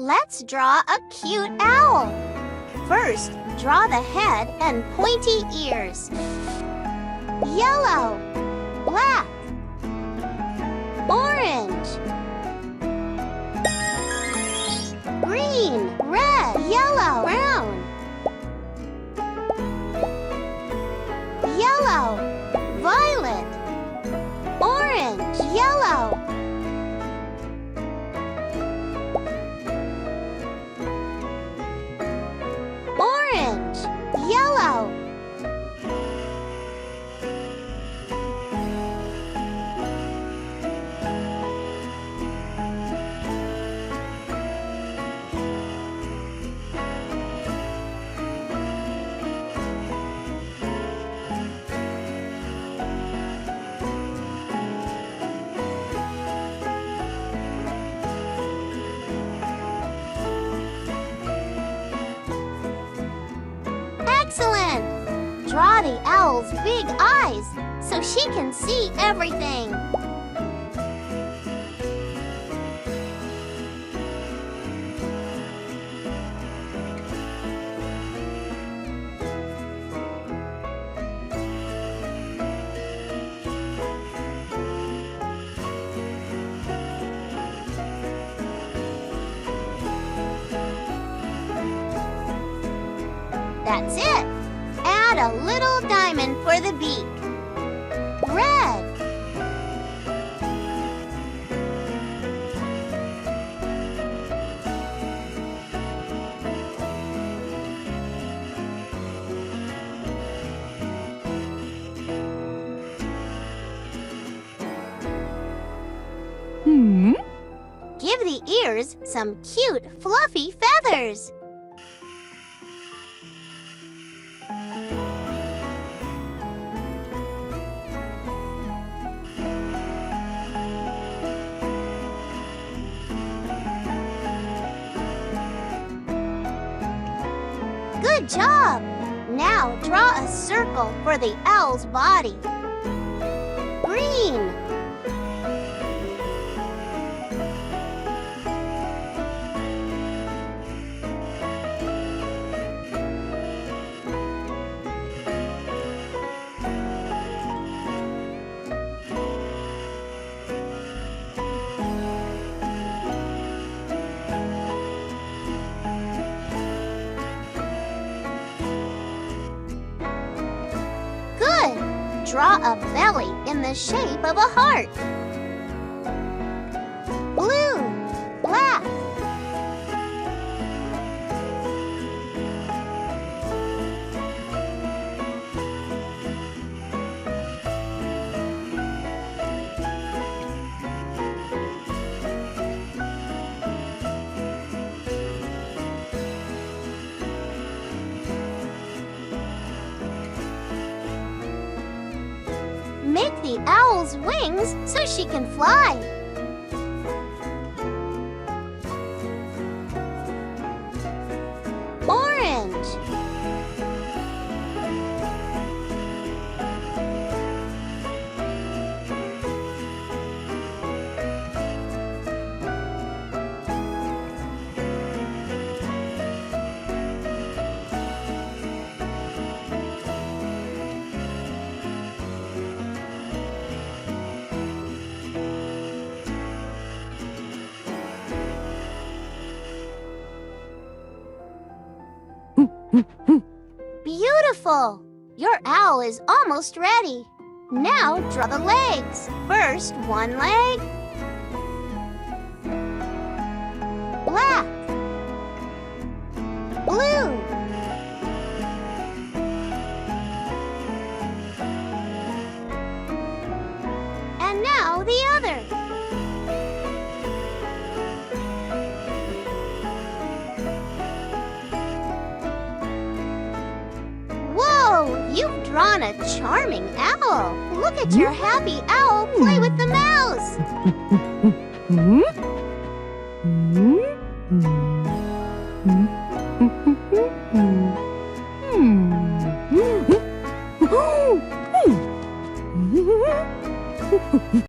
Let's draw a cute owl. First, draw the head and pointy ears. Yellow, black, orange, green, red, yellow, brown, yellow, violet, orange, yellow, orange, yellow, Excellent! Draw the owl's big eyes so she can see everything. That's it! Add a little diamond for the beak. Red. Give the ears some cute, fluffy feathers. Good job! Now draw a circle for the owl's body. Green. Draw a belly in the shape of a heart. Blue, black, make the owl's wings so she can fly. Orange. Beautiful! Your owl is almost ready. Now draw the legs. First, one leg. Black. Blue. And now the other. You've drawn a charming owl. Look at your happy owl play with the mouse.